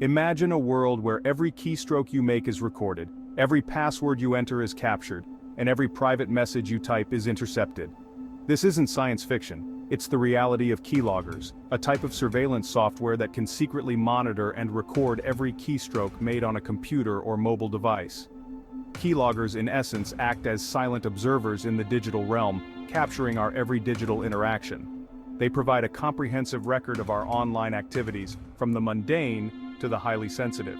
Imagine a world where every keystroke you make is recorded, every password you enter is captured, and every private message you type is intercepted. This isn't science fiction, it's the reality of keyloggers, a type of surveillance software that can secretly monitor and record every keystroke made on a computer or mobile device. Keyloggers in essence act as silent observers in the digital realm, capturing our every digital interaction. They provide a comprehensive record of our online activities, from the mundane to the highly sensitive.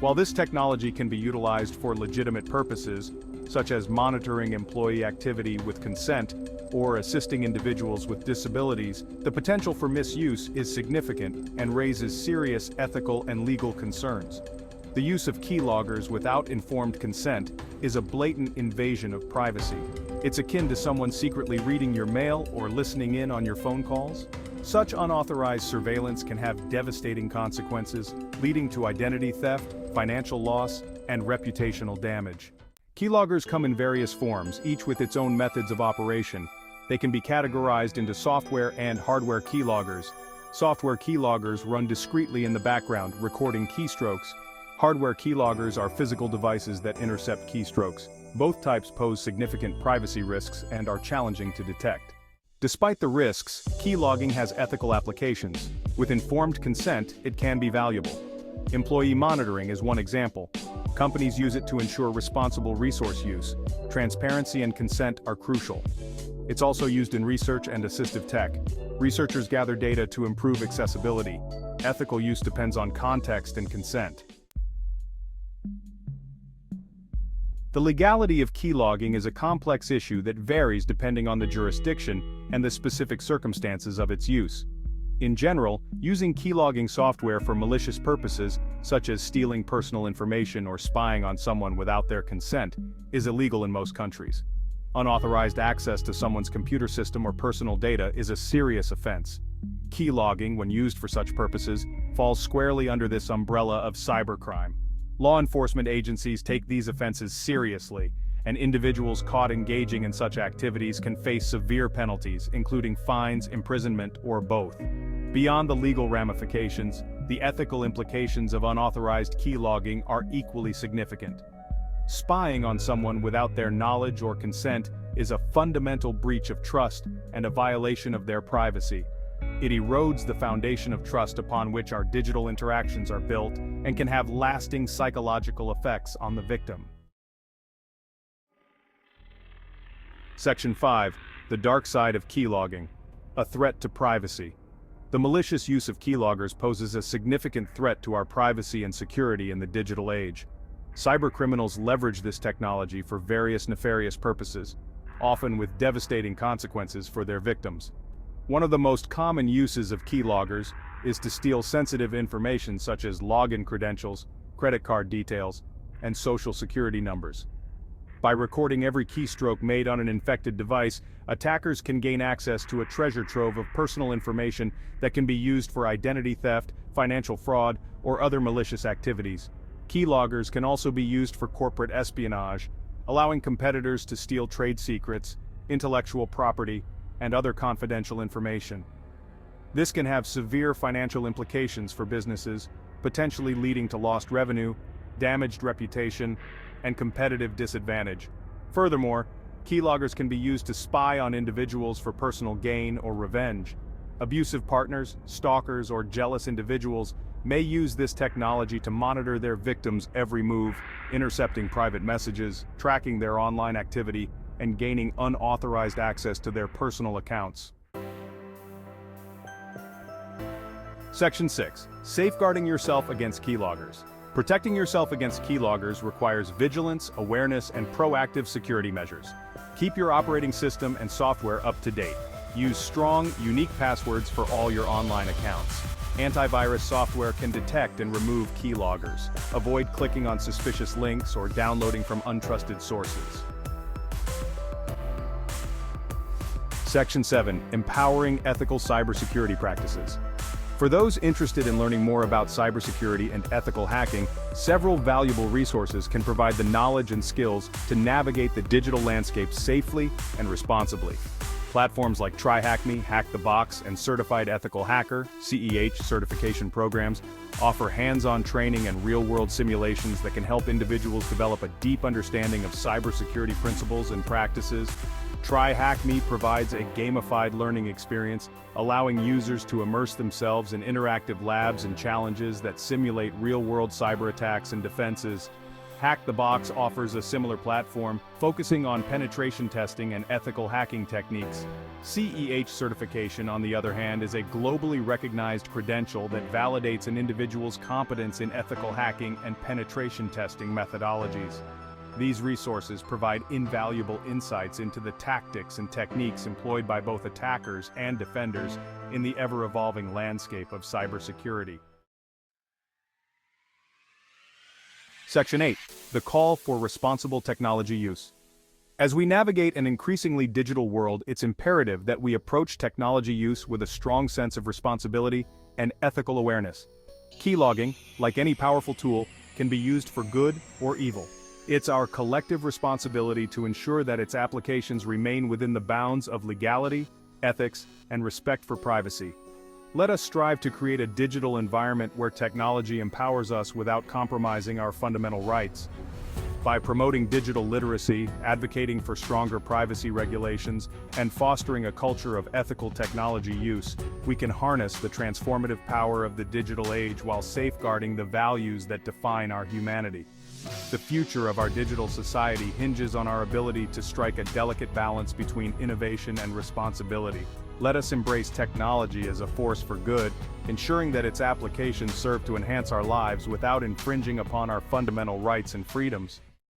While this technology can be utilized for legitimate purposes, such as monitoring employee activity with consent or assisting individuals with disabilities, the potential for misuse is significant and raises serious ethical and legal concerns. The use of keyloggers without informed consent is a blatant invasion of privacy. It's akin to someone secretly reading your mail or listening in on your phone calls. Such unauthorized surveillance can have devastating consequences, leading to identity theft, financial loss, and reputational damage. Keyloggers come in various forms, each with its own methods of operation. They can be categorized into software and hardware keyloggers. Software keyloggers run discreetly in the background, recording keystrokes. Hardware keyloggers are physical devices that intercept keystrokes. Both types pose significant privacy risks and are challenging to detect. Despite the risks, keylogging has ethical applications. With informed consent, it can be valuable. Employee monitoring is one example. Companies use it to ensure responsible resource use. Transparency and consent are crucial. It's also used in research and assistive tech. Researchers gather data to improve accessibility. Ethical use depends on context and consent. The legality of keylogging is a complex issue that varies depending on the jurisdiction and the specific circumstances of its use. In general, using keylogging software for malicious purposes, such as stealing personal information or spying on someone without their consent, is illegal in most countries. Unauthorized access to someone's computer system or personal data is a serious offense. Keylogging, when used for such purposes, falls squarely under this umbrella of cybercrime. Law enforcement agencies take these offenses seriously, and individuals caught engaging in such activities can face severe penalties, including fines, imprisonment, or both. Beyond the legal ramifications, the ethical implications of unauthorized keylogging are equally significant. Spying on someone without their knowledge or consent is a fundamental breach of trust and a violation of their privacy. It erodes the foundation of trust upon which our digital interactions are built and can have lasting psychological effects on the victim. Section 5. The dark side of keylogging. A threat to privacy. The malicious use of keyloggers poses a significant threat to our privacy and security in the digital age. Cybercriminals leverage this technology for various nefarious purposes, often with devastating consequences for their victims. One of the most common uses of keyloggers is to steal sensitive information such as login credentials, credit card details, and social security numbers. By recording every keystroke made on an infected device, attackers can gain access to a treasure trove of personal information that can be used for identity theft, financial fraud, or other malicious activities. Keyloggers can also be used for corporate espionage, allowing competitors to steal trade secrets, intellectual property, and other confidential information. This can have severe financial implications for businesses, potentially leading to lost revenue, damaged reputation, and competitive disadvantage. Furthermore, keyloggers can be used to spy on individuals for personal gain or revenge. Abusive partners, stalkers, or jealous individuals may use this technology to monitor their victims' every move, intercepting private messages, tracking their online activity, and gaining unauthorized access to their personal accounts. Section 6. Safeguarding yourself against keyloggers. Protecting yourself against keyloggers requires vigilance, awareness, and proactive security measures. Keep your operating system and software up to date. Use strong, unique passwords for all your online accounts. Antivirus software can detect and remove keyloggers. Avoid clicking on suspicious links or downloading from untrusted sources. Section 7. Empowering ethical cybersecurity practices. For those interested in learning more about cybersecurity and ethical hacking, several valuable resources can provide the knowledge and skills to navigate the digital landscape safely and responsibly. Platforms like TryHackMe, Hack the Box, and Certified Ethical Hacker (CEH) certification programs offer hands-on training and real-world simulations that can help individuals develop a deep understanding of cybersecurity principles and practices. TryHackMe provides a gamified learning experience, allowing users to immerse themselves in interactive labs and challenges that simulate real-world cyber attacks and defenses. Hack the Box offers a similar platform, focusing on penetration testing and ethical hacking techniques. CEH certification, on the other hand, is a globally recognized credential that validates an individual's competence in ethical hacking and penetration testing methodologies. These resources provide invaluable insights into the tactics and techniques employed by both attackers and defenders in the ever-evolving landscape of cybersecurity. Section 8. The call for responsible technology use. As we navigate an increasingly digital world, it's imperative that we approach technology use with a strong sense of responsibility and ethical awareness. Keylogging, like any powerful tool, can be used for good or evil. It's our collective responsibility to ensure that its applications remain within the bounds of legality, ethics, and respect for privacy. Let us strive to create a digital environment where technology empowers us without compromising our fundamental rights. By promoting digital literacy, advocating for stronger privacy regulations, and fostering a culture of ethical technology use, we can harness the transformative power of the digital age while safeguarding the values that define our humanity. The future of our digital society hinges on our ability to strike a delicate balance between innovation and responsibility. Let us embrace technology as a force for good, ensuring that its applications serve to enhance our lives without infringing upon our fundamental rights and freedoms.